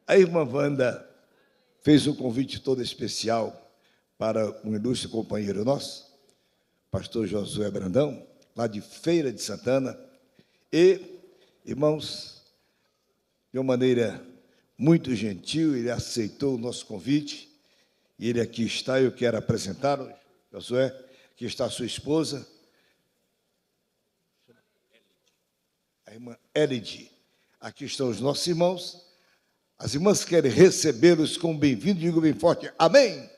A irmã Wanda fez um convite todo especial para um ilustre companheiro nosso, pastor Josué Brandão, lá de Feira de Santana. E, irmãos, de uma maneira muito gentil, ele aceitou o nosso convite. E ele aqui está, eu quero apresentá-lo, Josué. Aqui está a sua esposa, a irmã Elide. Aqui estão os nossos irmãos. As irmãs querem recebê-los como bem-vindos. Digo bem forte, amém?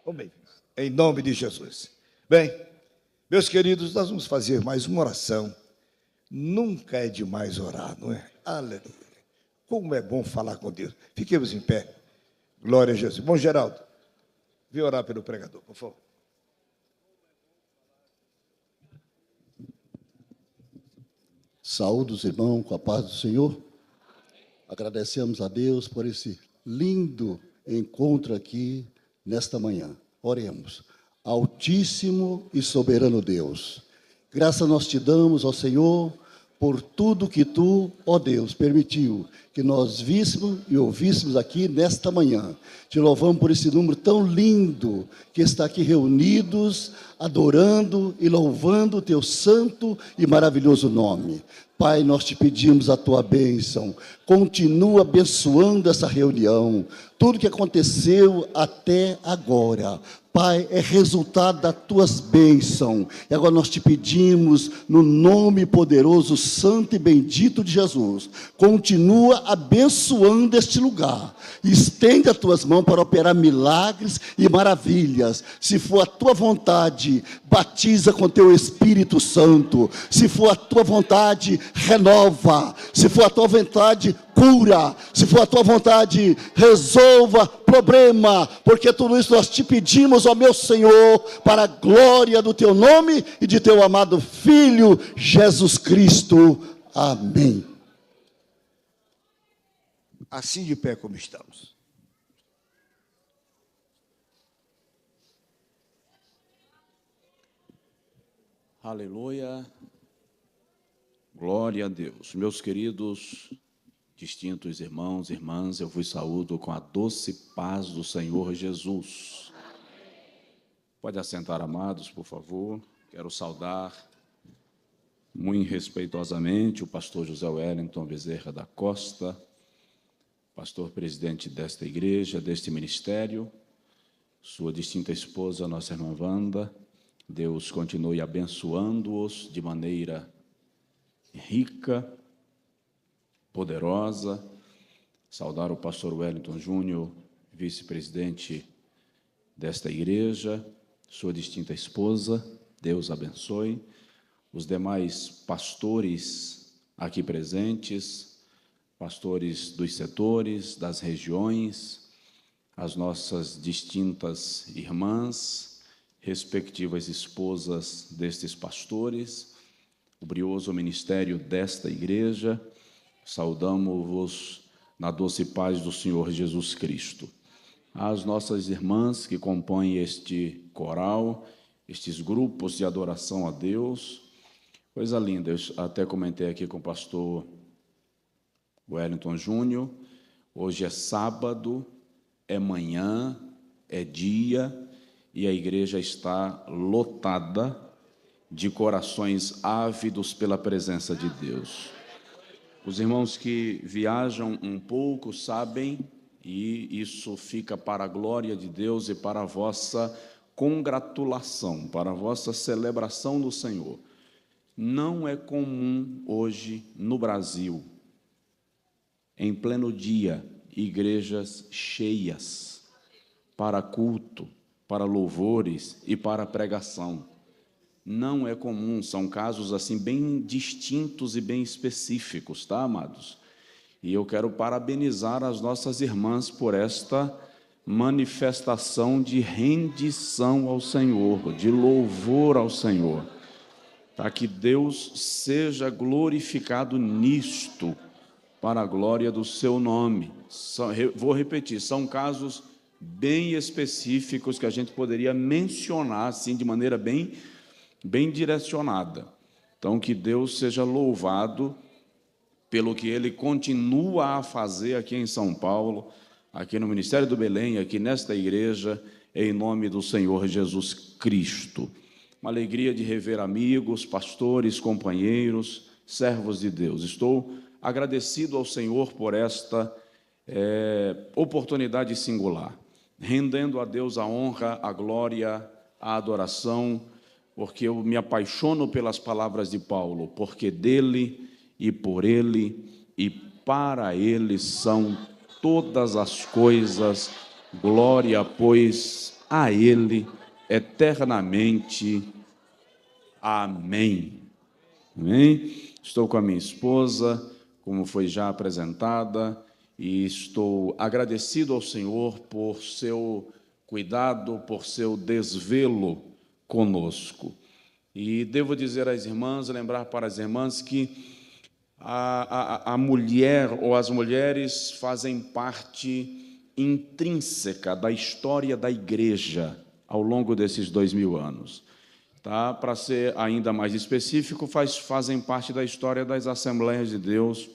Amém. Em nome de Jesus. Bem, meus queridos, nós vamos fazer mais uma oração. Nunca é demais orar, não é? Aleluia. Como é bom falar com Deus. Fiquemos em pé. Glória a Jesus. Bom, Geraldo, vem orar pelo pregador, por favor. Saúde os irmãos com a paz do Senhor. Agradecemos a Deus por esse lindo encontro aqui nesta manhã. Oremos. Altíssimo e soberano Deus, graças nós te damos, ó Senhor, por tudo que tu, ó Deus, permitiu que nós víssemos e ouvíssemos aqui nesta manhã. Te louvamos por esse número tão lindo que está aqui reunidos, adorando e louvando o teu santo e maravilhoso nome. Pai, nós te pedimos a tua bênção, continua abençoando essa reunião, tudo que aconteceu até agora. Pai, é resultado das tuas bênçãos. E agora nós te pedimos, no nome poderoso, santo e bendito de Jesus, continua abençoando este lugar. Estende as tuas mãos para operar milagres e maravilhas. Se for a tua vontade, batiza com teu Espírito Santo. Se for a tua vontade, renova. Se for a tua vontade, cura. Se for a tua vontade, resolva problema, porque tudo isso nós te pedimos, ó meu Senhor, para a glória do teu nome e de teu amado Filho, Jesus Cristo. Amém. Assim de pé como estamos. Aleluia. Glória a Deus. Meus queridos, distintos irmãos e irmãs, eu vos saúdo com a doce paz do Senhor Jesus. Pode assentar, amados, por favor. Quero saudar muito respeitosamente o pastor José Wellington Bezerra da Costa, pastor presidente desta igreja, deste ministério, sua distinta esposa, nossa irmã Wanda. Deus continue abençoando-os de maneira rica, poderosa. Saudar o pastor Wellington Júnior, vice-presidente desta igreja, sua distinta esposa. Deus abençoe. Os demais pastores aqui presentes, pastores dos setores, das regiões, as nossas distintas irmãs, respectivas esposas destes pastores, o brioso ministério desta igreja, saudamos-vos na doce paz do Senhor Jesus Cristo. As nossas irmãs que compõem este coral, estes grupos de adoração a Deus, coisa linda. Eu até comentei aqui com o pastor Wellington Júnior, hoje é sábado, é manhã, é dia, e a igreja está lotada de corações ávidos pela presença de Deus. Os irmãos que viajam um pouco sabem, e isso fica para a glória de Deus e para a vossa congratulação, para a vossa celebração no Senhor. Não é comum hoje no Brasil, em pleno dia, igrejas cheias para culto, para louvores e para pregação. Não é comum, são casos assim bem distintos e bem específicos, tá, amados? E eu quero parabenizar as nossas irmãs por esta manifestação de rendição ao Senhor, de louvor ao Senhor. Tá, que Deus seja glorificado nisto, para a glória do seu nome. Vou repetir, são casos bem específicos que a gente poderia mencionar assim de maneira bem direcionada. Então, que Deus seja louvado pelo que ele continua a fazer aqui em São Paulo, aqui no Ministério do Belém, aqui nesta igreja, em nome do Senhor Jesus Cristo. Uma alegria de rever amigos, pastores, companheiros, servos de Deus. Estou agradecido ao Senhor por esta oportunidade singular, rendendo a Deus a honra, a glória, a adoração, porque eu me apaixono pelas palavras de Paulo, porque dele e por ele e para ele são todas as coisas, glória, pois, a ele eternamente. Amém. Amém? Estou com a minha esposa, como foi já apresentada, e estou agradecido ao Senhor por seu cuidado, por seu desvelo conosco. E devo dizer às irmãs, lembrar para as irmãs que a mulher ou as mulheres fazem parte intrínseca da história da igreja ao longo desses 2000 anos. Tá? Para ser ainda mais específico, fazem parte da história das Assembleias de Deus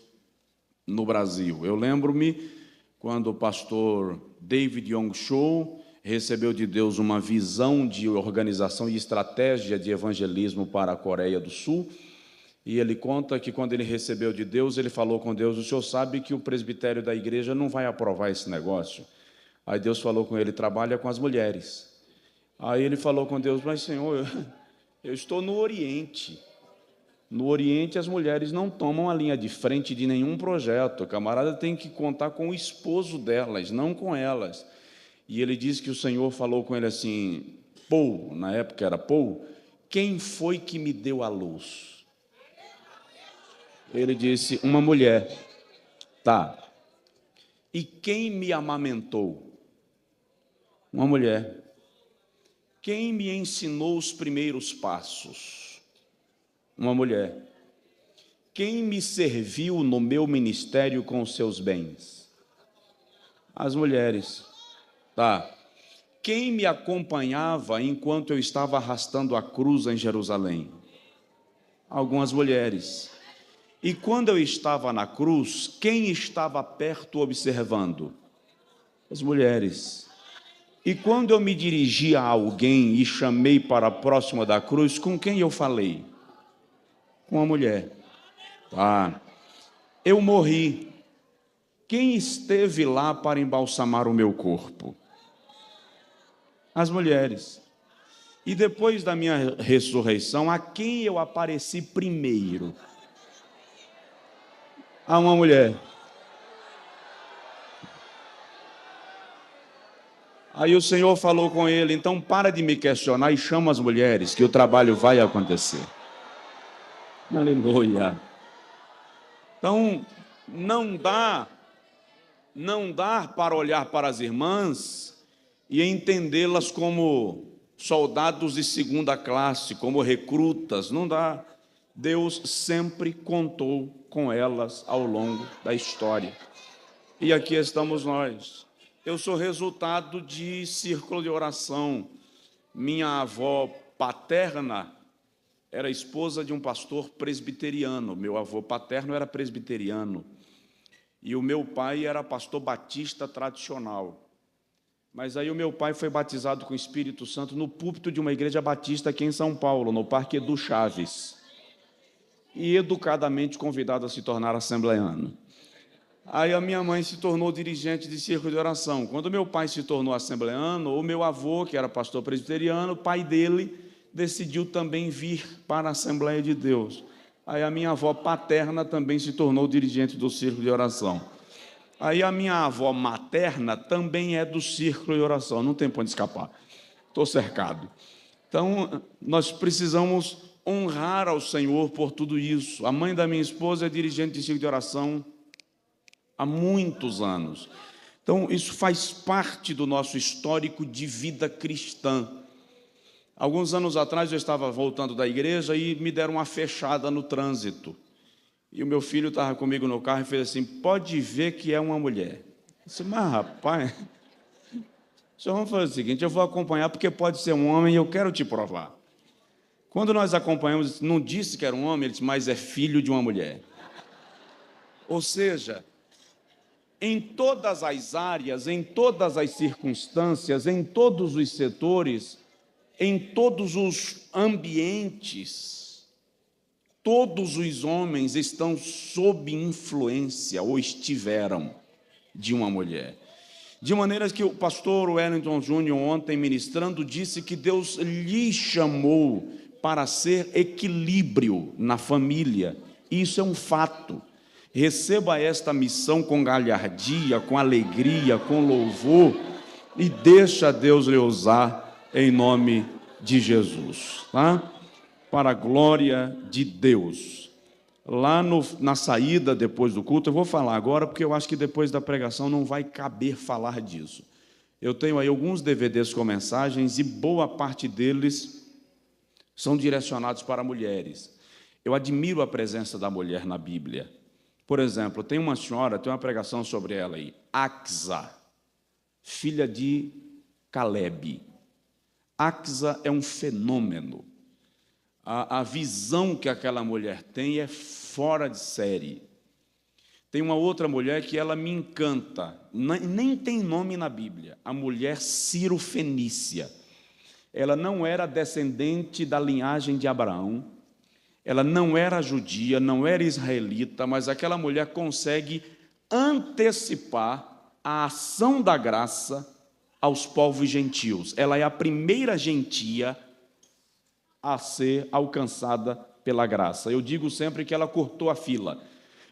no Brasil. Eu lembro-me quando o pastor David Yong Cho recebeu de Deus uma visão de organização e estratégia de evangelismo para a Coreia do Sul, e ele conta que quando ele recebeu de Deus, ele falou com Deus: o senhor sabe que o presbitério da igreja não vai aprovar esse negócio? Aí Deus falou com ele: trabalha com as mulheres. Aí ele falou com Deus: mas Senhor, eu estou no Oriente. No Oriente, as mulheres não tomam a linha de frente de nenhum projeto. A camarada tem que contar com o esposo delas, não com elas. E ele disse que o Senhor falou com ele assim: Paul, na época era Paul, quem foi que me deu a luz? Ele disse: uma mulher. Tá. E quem me amamentou? Uma mulher. Quem me ensinou os primeiros passos? Uma mulher. Quem me serviu no meu ministério com os seus bens? As mulheres. Tá. Quem me acompanhava enquanto eu estava arrastando a cruz em Jerusalém? Algumas mulheres. E quando eu estava na cruz, quem estava perto observando? As mulheres. E quando eu me dirigi a alguém e chamei para próxima da cruz, com quem eu falei? Com a mulher. Tá. Eu morri. Quem esteve lá para embalsamar o meu corpo? As mulheres. E depois da minha ressurreição, a quem eu apareci primeiro? A uma mulher. Aí o Senhor falou com ele: então para de me questionar e chama as mulheres, que o trabalho vai acontecer. Aleluia. Então, não dá para olhar para as irmãs e entendê-las como soldados de segunda classe, como recrutas. Não dá. Deus sempre contou com elas ao longo da história. E aqui estamos nós. Eu sou resultado de círculo de oração. Minha avó paterna era esposa de um pastor presbiteriano. Meu avô paterno era presbiteriano. E o meu pai era pastor batista tradicional. Mas aí o meu pai foi batizado com o Espírito Santo no púlpito de uma igreja batista aqui em São Paulo, no Parque Edu Chaves. E educadamente convidado a se tornar assembleano. Aí a minha mãe se tornou dirigente de círculo de oração. Quando meu pai se tornou assembleano, o meu avô, que era pastor presbiteriano, o pai dele decidiu também vir para a Assembleia de Deus. Aí a minha avó paterna também se tornou dirigente do círculo de oração. Aí a minha avó materna também é do círculo de oração. Não tem para onde escapar. Estou cercado. Então, nós precisamos honrar ao Senhor por tudo isso. A mãe da minha esposa é dirigente de círculo de oração há muitos anos. Então, isso faz parte do nosso histórico de vida cristã. Alguns anos atrás, eu estava voltando da igreja e me deram uma fechada no trânsito. E o meu filho estava comigo no carro e fez assim: pode ver que é uma mulher. Eu disse: mas rapaz, só vamos fazer o seguinte, eu vou acompanhar porque pode ser um homem e eu quero te provar. Quando nós acompanhamos, não disse que era um homem, ele disse: mas é filho de uma mulher. Ou seja, em todas as áreas, em todas as circunstâncias, em todos os setores, em todos os ambientes, todos os homens estão sob influência, ou estiveram, de uma mulher. De maneira que o pastor Wellington Júnior, ontem ministrando, disse que Deus lhe chamou para ser equilíbrio na família. Isso é um fato. Receba esta missão com galhardia, com alegria, com louvor, e deixa Deus lhe usar em nome de Jesus, tá? Para a glória de Deus. Lá na saída, depois do culto, eu vou falar agora, porque eu acho que depois da pregação não vai caber falar disso. Eu tenho aí alguns DVDs com mensagens e boa parte deles são direcionados para mulheres. Eu admiro a presença da mulher na Bíblia. Por exemplo, tem uma senhora, tem uma pregação sobre ela aí, Axa, filha de Calebe. Axa é um fenômeno. A visão que aquela mulher tem é fora de série. Tem uma outra mulher que ela me encanta, nem tem nome na Bíblia, a mulher Ciro-Fenícia. Ela não era descendente da linhagem de Abraão, ela não era judia, não era israelita, mas aquela mulher consegue antecipar a ação da graça aos povos gentios. Ela é a primeira gentia a ser alcançada pela graça. Eu digo sempre que ela cortou a fila,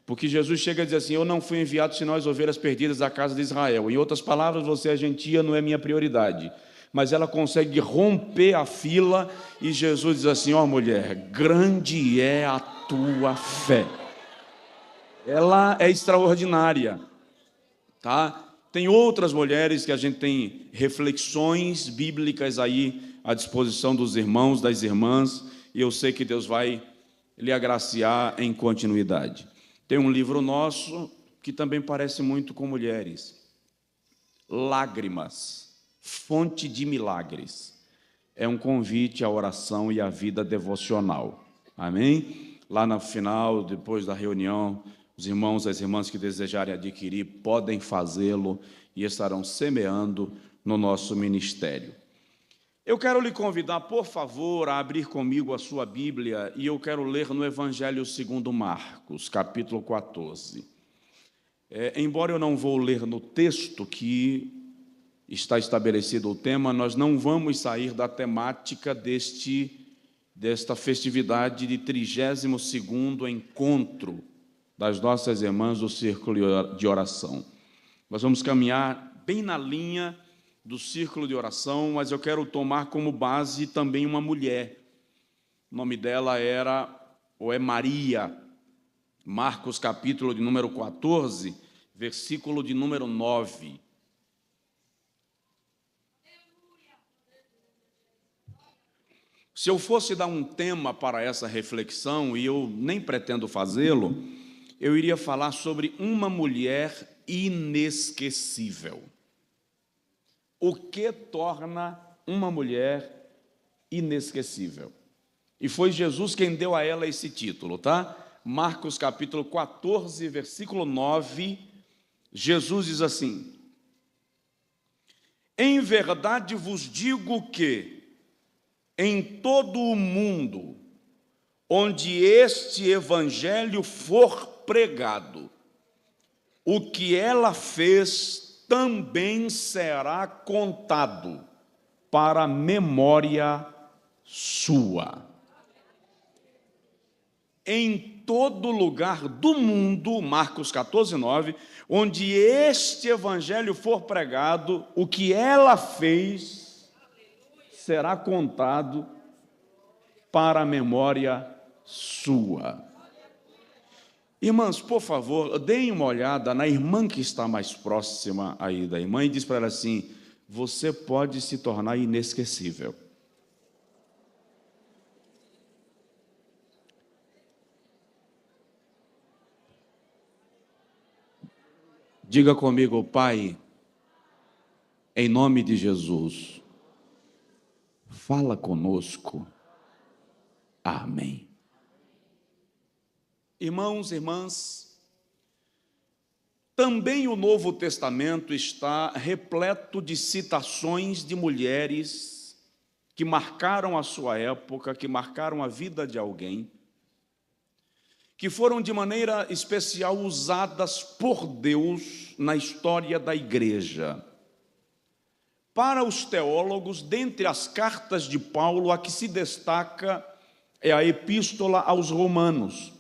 porque Jesus chega a dizer assim: eu não fui enviado senão as ovelhas perdidas da casa de Israel. Em outras palavras, você é gentia, não é minha prioridade. Mas ela consegue romper a fila e Jesus diz assim: ó mulher, grande é a tua fé. Ela é extraordinária, tá? Tem outras mulheres que a gente tem reflexões bíblicas aí à disposição dos irmãos, das irmãs, e eu sei que Deus vai lhe agraciar em continuidade. Tem um livro nosso que também parece muito com mulheres, Lágrimas, Fonte de Milagres. É um convite à oração e à vida devocional. Amém? Lá no final, depois da reunião, os irmãos e as irmãs que desejarem adquirir podem fazê-lo e estarão semeando no nosso ministério. Eu quero lhe convidar, por favor, a abrir comigo a sua Bíblia, e eu quero ler no Evangelho segundo Marcos, capítulo 14. Embora eu não vou ler no texto que está estabelecido o tema, nós não vamos sair da temática desta festividade de 32º encontro das nossas irmãs do Círculo de Oração. Nós vamos caminhar bem na linha do Círculo de Oração, mas eu quero tomar como base também uma mulher. O nome dela é Maria. Marcos, capítulo de número 14, versículo de número 9. Se eu fosse dar um tema para essa reflexão, e eu nem pretendo fazê-lo, eu iria falar sobre uma mulher inesquecível. O que torna uma mulher inesquecível? E foi Jesus quem deu a ela esse título, tá? Marcos capítulo 14, versículo 9, Jesus diz assim: em verdade vos digo que, em todo o mundo, onde este evangelho for pregado, o que ela fez também será contado para a memória sua. Em todo lugar do mundo, Marcos 14, 9, onde este evangelho for pregado, o que ela fez será contado para a memória sua. Irmãs, por favor, deem uma olhada na irmã que está mais próxima aí da irmã e diz para ela assim: você pode se tornar inesquecível. Diga comigo: Pai, em nome de Jesus, fala conosco. Amém. Irmãos e irmãs, Também o Novo Testamento está repleto de citações de mulheres que marcaram a sua época, que marcaram a vida de alguém, que foram de maneira especial usadas por Deus na história da igreja. Para os teólogos, dentre as cartas de Paulo, a que se destaca é a Epístola aos Romanos.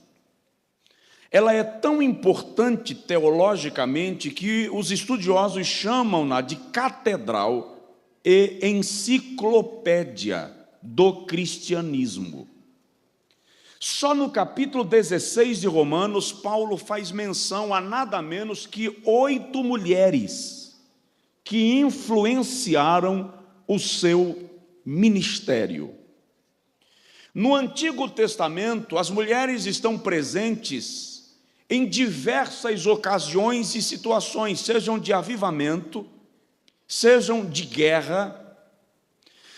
Ela é tão importante teologicamente que os estudiosos chamam-na de catedral e enciclopédia do cristianismo. Só no capítulo 16 de Romanos, Paulo faz menção a nada menos que 8 mulheres que influenciaram o seu ministério. No Antigo Testamento, as mulheres estão presentes em diversas ocasiões e situações, sejam de avivamento, sejam de guerra,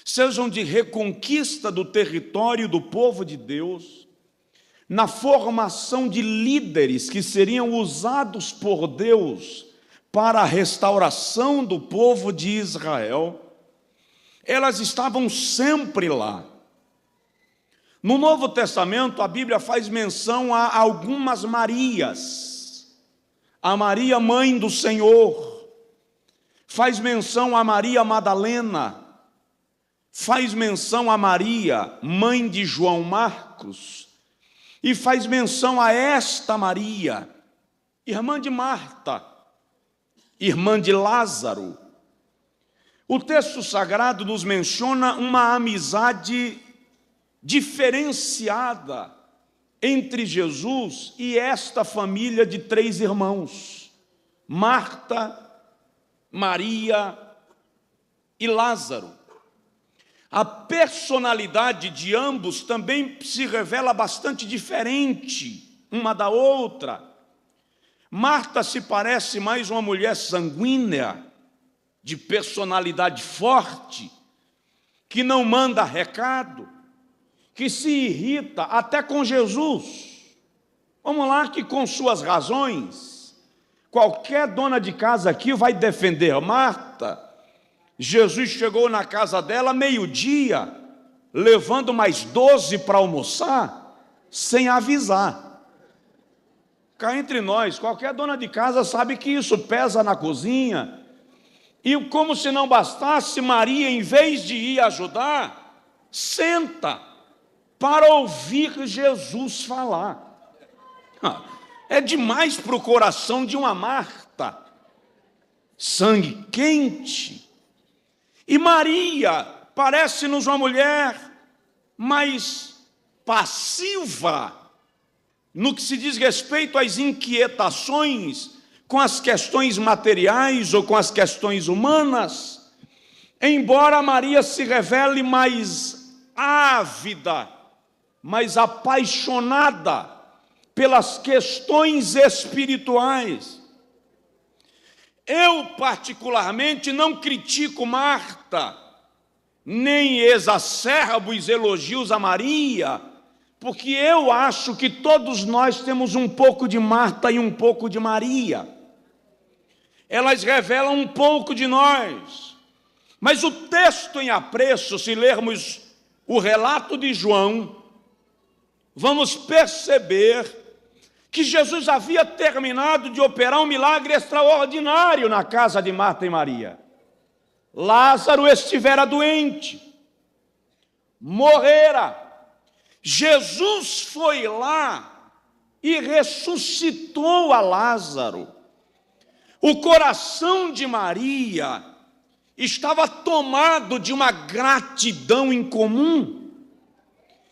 sejam de reconquista do território do povo de Deus, na formação de líderes que seriam usados por Deus para a restauração do povo de Israel. Elas estavam sempre lá. No Novo Testamento, a Bíblia faz menção a algumas Marias. A Maria, mãe do Senhor, faz menção a Maria Madalena, faz menção a Maria, mãe de João Marcos, e faz menção a esta Maria, irmã de Marta, irmã de Lázaro. O texto sagrado nos menciona uma amizade diferenciada entre Jesus e esta família de 3 irmãos, Marta, Maria e Lázaro. A personalidade de ambos também se revela bastante diferente uma da outra. Marta se parece mais uma mulher sanguínea, de personalidade forte, que não manda recado, que se irrita até com Jesus. Vamos lá, que com suas razões, qualquer dona de casa aqui vai defender Marta. Jesus chegou na casa dela meio-dia, levando mais 12 para almoçar, sem avisar. Cá entre nós, qualquer dona de casa sabe que isso pesa na cozinha. E como se não bastasse, Maria, em vez de ir ajudar, senta para ouvir Jesus falar. É demais para o coração de uma Marta, sangue quente. E Maria parece-nos uma mulher mais passiva no que se diz respeito às inquietações com as questões materiais ou com as questões humanas, embora Maria se revele mais ávida, mais apaixonada pelas questões espirituais. Eu, particularmente, não critico Marta, nem exacerbo os elogios a Maria, porque eu acho que todos nós temos um pouco de Marta e um pouco de Maria. Elas revelam um pouco de nós. Mas o texto em apreço, se lermos o relato de João, vamos perceber que Jesus havia terminado de operar um milagre extraordinário na casa de Marta e Maria. Lázaro estivera doente, morrera. Jesus foi lá e ressuscitou a Lázaro. O coração de Maria estava tomado de uma gratidão incomum,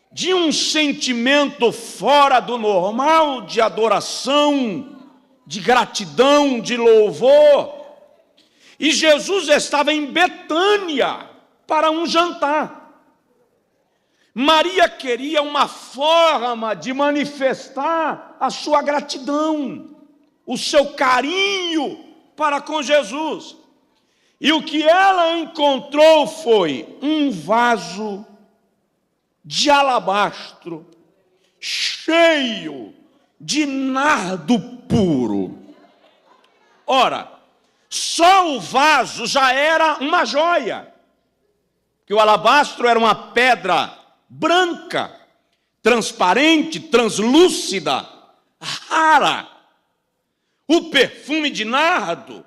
de um sentimento fora do normal, de adoração, de gratidão, de louvor. E Jesus estava em Betânia para um jantar. Maria queria uma forma de manifestar a sua gratidão, o seu carinho para com Jesus. E o que ela encontrou foi um vaso de alabastro, cheio de nardo puro. Ora, só o vaso já era uma joia, que o alabastro era uma pedra branca, transparente, translúcida, rara. O perfume de nardo,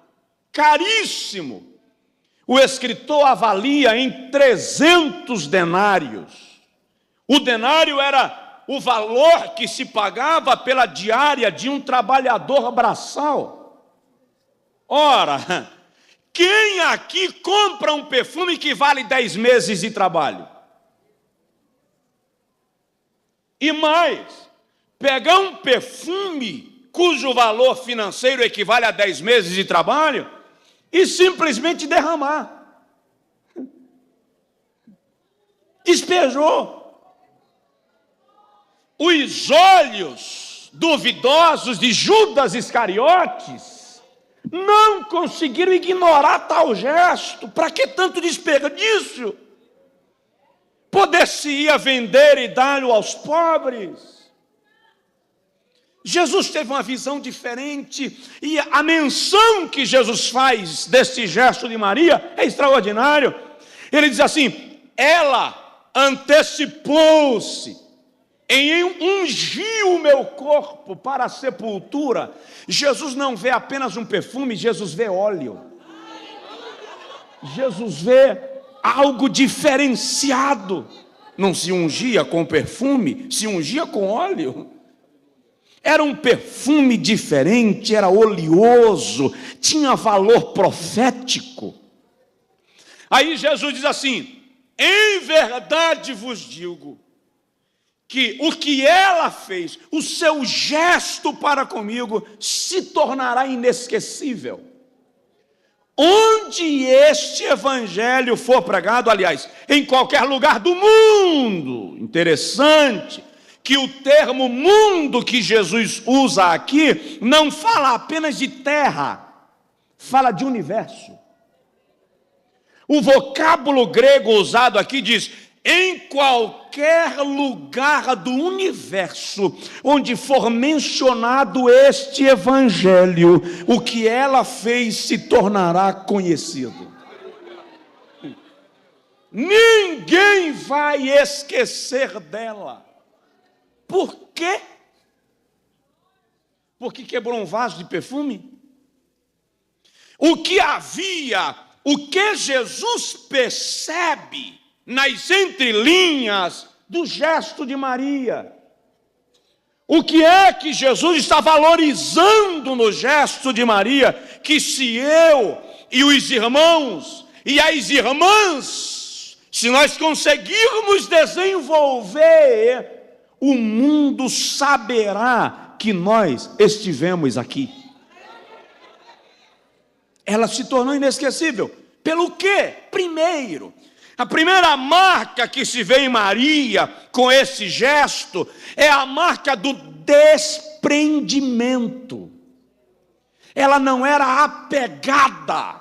caríssimo. O escritor avalia em 300 denários. O denário era o valor que se pagava pela diária de um trabalhador braçal. Ora, quem aqui compra um perfume que vale 10 meses de trabalho? E mais, pegar um perfume cujo valor financeiro equivale a 10 meses de trabalho e simplesmente derramar. Despejou. Os olhos duvidosos de Judas Iscariotes não conseguiram ignorar tal gesto. Para que tanto desperdício? Poder-se-ia vender e dar-lhe aos pobres. Jesus teve uma visão diferente, e a menção que Jesus faz desse gesto de Maria é extraordinário. Ele diz assim: ela antecipou-se em ungir o meu corpo para a sepultura. Jesus não vê apenas um perfume, Jesus vê óleo. Jesus vê algo diferenciado. Não se ungia com perfume, se ungia com óleo. Era um perfume diferente, era oleoso, tinha valor profético. Aí Jesus diz assim: em verdade vos digo, que o que ela fez, o seu gesto para comigo, se tornará inesquecível. Onde este evangelho for pregado, aliás, em qualquer lugar do mundo, interessante, que o termo mundo que Jesus usa aqui não fala apenas de terra, fala de universo. O vocábulo grego usado aqui diz: em qualquer lugar do universo onde for mencionado este evangelho, o que ela fez se tornará conhecido. Ninguém vai esquecer dela. Por quê? Porque quebrou um vaso de perfume? O que Jesus percebe nas entrelinhas do gesto de Maria? O que é que Jesus está valorizando no gesto de Maria? Que se eu e os irmãos e as irmãs, se nós conseguirmos desenvolver, o mundo saberá que nós estivemos aqui. Ela se tornou inesquecível. Pelo quê? Primeiro, a primeira marca que se vê em Maria com esse gesto é a marca do desprendimento. Ela não era apegada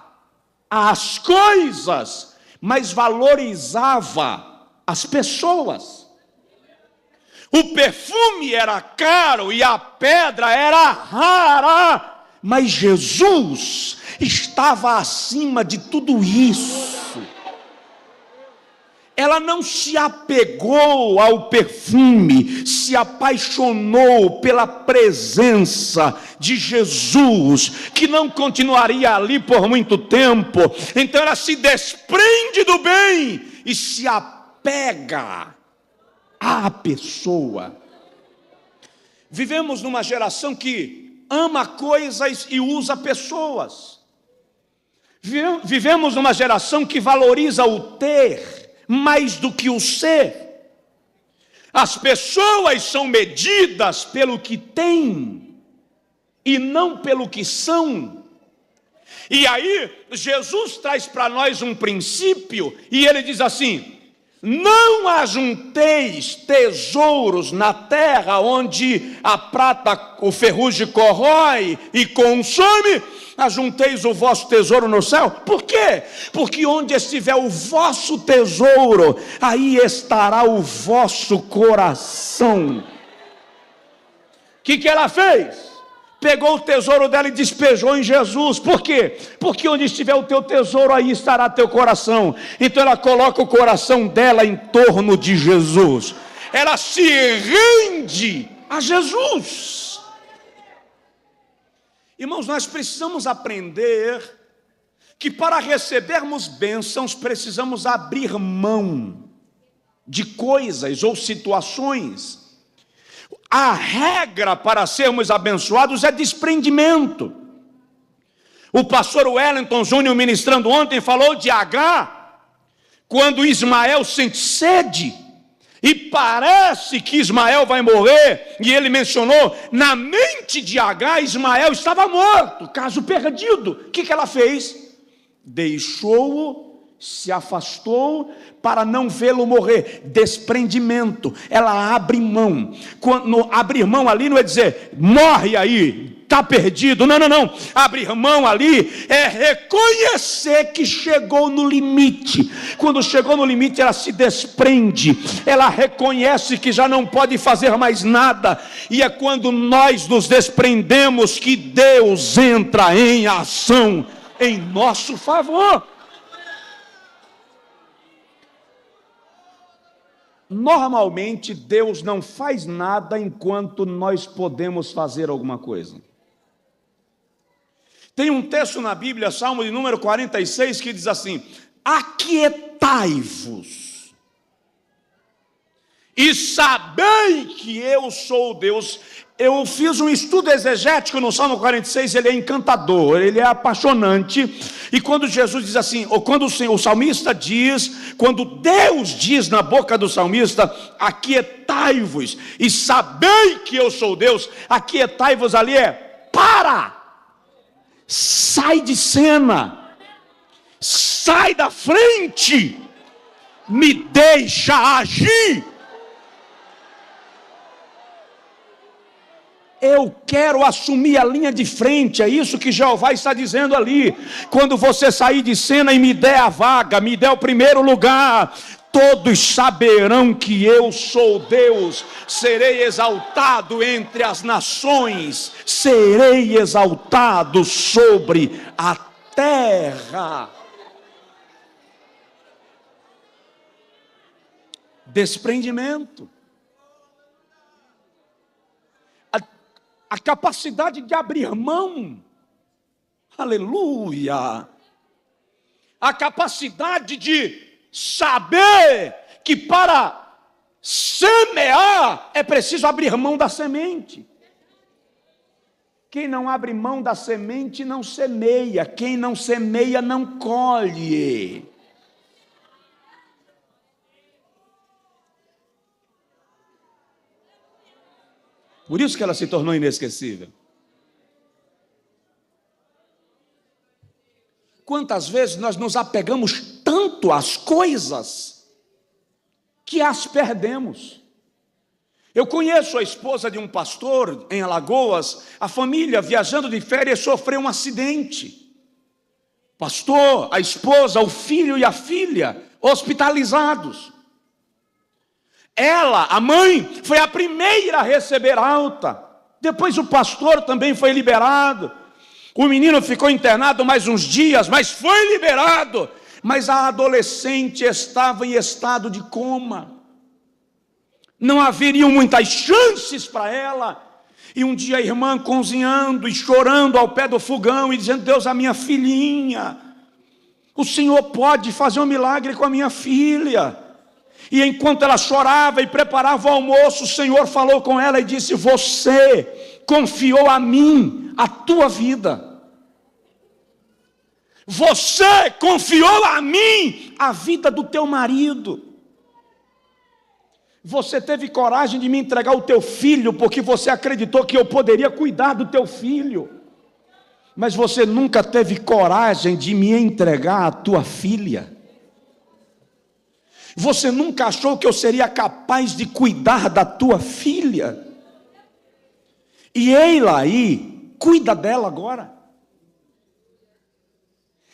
às coisas, mas valorizava as pessoas. O perfume era caro e a pedra era rara, mas Jesus estava acima de tudo isso. Ela não se apegou ao perfume, se apaixonou pela presença de Jesus, que não continuaria ali por muito tempo. Então ela se desprende do bem e se apega à pessoa. Vivemos numa geração que ama coisas e usa pessoas. Vivemos numa geração que valoriza o ter mais do que o ser. As pessoas são medidas pelo que têm e não pelo que são. E aí Jesus traz para nós um princípio e ele diz assim: não ajunteis tesouros na terra, onde a prata, o ferrugem corrói e consome. Ajunteis o vosso tesouro no céu. Por quê? Porque onde estiver o vosso tesouro, aí estará o vosso coração. O que ela fez? pegou o tesouro dela e despejou em Jesus. Por quê? Porque onde estiver o teu tesouro, aí estará teu coração. Então ela coloca o coração dela em torno de Jesus. Ela se rende a Jesus. Irmãos, nós precisamos aprender que para recebermos bênçãos, precisamos abrir mão de coisas ou situações. A regra para sermos abençoados é desprendimento. O pastor Wellington Júnior, ministrando ontem, falou de Agar, quando Ismael sente sede, e parece que Ismael vai morrer, e ele mencionou, na mente de Agar, Ismael estava morto, caso perdido. O que ela fez? Deixou-o, se afastou para não vê-lo morrer. Desprendimento. Ela abre mão. Quando abrir mão ali não é dizer morre aí, está perdido. Não. Abrir mão ali é reconhecer que chegou no limite. Quando chegou no limite, ela se desprende. Ela reconhece que já não pode fazer mais nada. E é quando nós nos desprendemos que Deus entra em ação em nosso favor. Normalmente, Deus não faz nada enquanto nós podemos fazer alguma coisa. Tem um texto na Bíblia, Salmo de número 46, que diz assim: aquietai-vos e sabei que eu sou Deus. Eu fiz um estudo exegético no Salmo 46, ele é encantador, ele é apaixonante. E quando Jesus diz assim, ou quando o salmista diz, quando Deus diz na boca do salmista, aquietai-vos e sabei que eu sou Deus, aquietai-vos ali é, para, sai de cena, sai da frente, me deixa agir. Eu quero assumir a linha de frente, é isso que Jeová está dizendo ali. Quando você sair de cena e me der a vaga, me der o primeiro lugar, todos saberão que eu sou Deus, serei exaltado entre as nações, serei exaltado sobre a terra. Desprendimento. A capacidade de abrir mão, aleluia, a capacidade de saber que para semear é preciso abrir mão da semente. Quem não abre mão da semente não semeia, quem não semeia não colhe. Por isso que ela se tornou inesquecível. Quantas vezes nós nos apegamos tanto às coisas que as perdemos. Eu conheço a esposa de um pastor em Alagoas, a família viajando de férias sofreu um acidente. Pastor, a esposa, o filho e a filha hospitalizados. Ela, a mãe, foi a primeira a receber alta. Depois o pastor também foi liberado. O menino ficou internado mais uns dias, mas foi liberado. Mas a adolescente estava em estado de coma. Não haveriam muitas chances para ela. E um dia a irmã cozinhando e chorando ao pé do fogão e dizendo: Deus, a minha filhinha, o Senhor pode fazer um milagre com a minha filha. E enquanto ela chorava e preparava o almoço, o Senhor falou com ela e disse: você confiou a mim a tua vida. Você confiou a mim a vida do teu marido. Você teve coragem de me entregar o teu filho, porque você acreditou que eu poderia cuidar do teu filho. Mas você nunca teve coragem de me entregar a tua filha. Você nunca achou que eu seria capaz de cuidar da tua filha? E ela aí, cuida dela agora.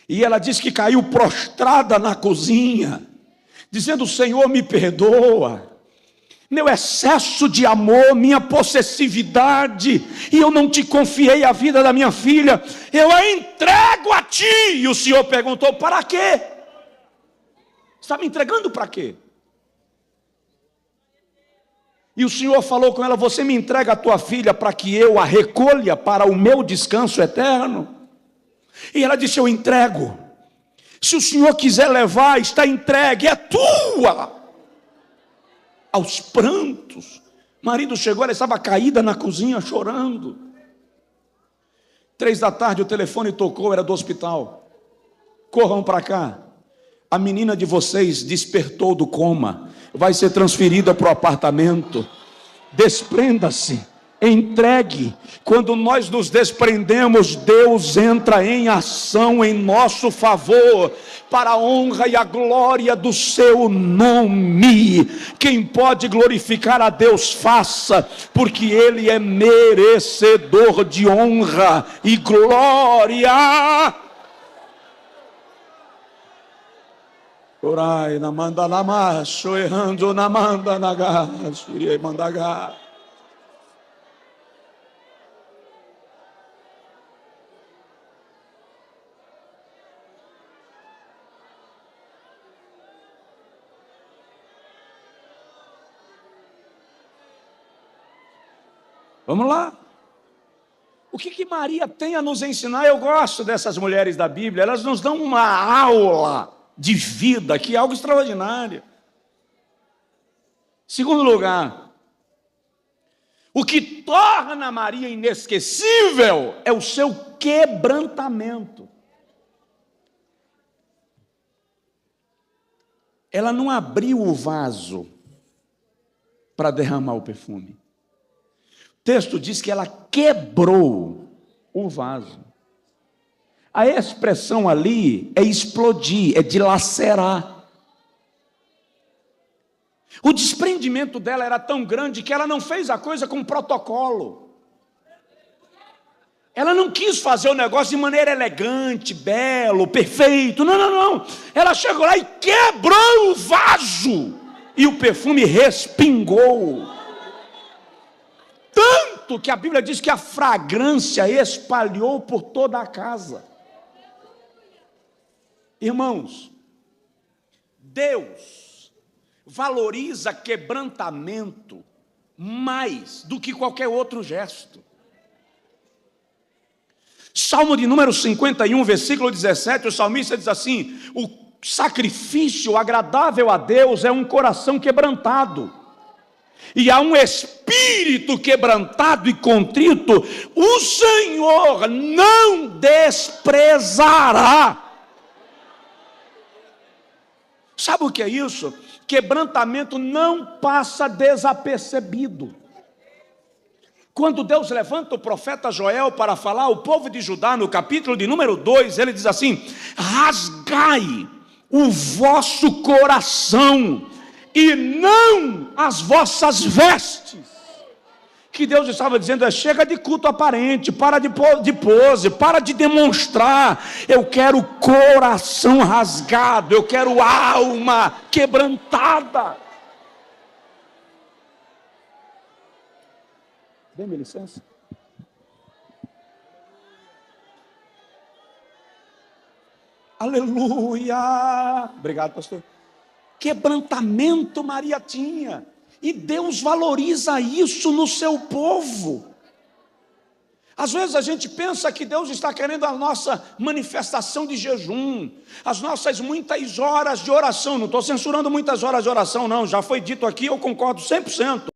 E ela disse que caiu prostrada na cozinha, dizendo: Senhor, me perdoa. meu excesso de amor, minha possessividade, e eu não te confiei a vida da minha filha, eu a entrego a ti. E o Senhor perguntou: para quê? Está me entregando para quê? E o Senhor falou com ela: você me entrega a tua filha para que eu a recolha para o meu descanso eterno? E ela disse: eu entrego. Se o Senhor quiser levar, está entregue, é tua. Aos prantos, o marido chegou, ela estava caída na cozinha, chorando. 3 da tarde o telefone tocou, era do hospital. Corram para cá, a menina de vocês despertou do coma, vai ser transferida para o apartamento. Desprenda-se, entregue. Quando nós nos desprendemos, Deus entra em ação em nosso favor, para a honra e a glória do seu nome. Quem pode glorificar a Deus, faça, porque Ele é merecedor de honra e glória. Orai na manda na macho, errando na manda na gás, iria mandar gás. Vamos lá. O que Maria tem a nos ensinar? Eu gosto dessas mulheres da Bíblia, elas nos dão uma aula de vida, que é algo extraordinário. Segundo lugar, o que torna Maria inesquecível é o seu quebrantamento. Ela não abriu o vaso para derramar o perfume. O texto diz que ela quebrou o vaso. A expressão ali é explodir, é dilacerar. O desprendimento dela era tão grande que ela não fez a coisa com protocolo. Ela não quis fazer o negócio de maneira elegante, belo, perfeito. Não, não, não. Ela chegou lá e quebrou o vaso. E o perfume respingou. Tanto que a Bíblia diz que a fragrância espalhou por toda a casa. Irmãos, Deus valoriza quebrantamento mais do que qualquer outro gesto. Salmo de número 51, versículo 17, o salmista diz assim: o sacrifício agradável a Deus é um coração quebrantado. E há um espírito quebrantado e contrito, o Senhor não desprezará. Sabe o que é isso? Quebrantamento não passa desapercebido. Quando Deus levanta o profeta Joel para falar ao povo de Judá, no capítulo de número 2, ele diz assim: rasgai o vosso coração e não as vossas vestes. Que Deus estava dizendo é: chega de culto aparente, para de pose, para de demonstrar. Eu quero coração rasgado, eu quero alma quebrantada. Dê-me licença. Aleluia. Obrigado, pastor. Quebrantamento Maria tinha. E Deus valoriza isso no seu povo. Às vezes a gente pensa que Deus está querendo a nossa manifestação de jejum, as nossas muitas horas de oração. Não estou censurando muitas horas de oração, não. Já foi dito aqui, eu concordo 100%.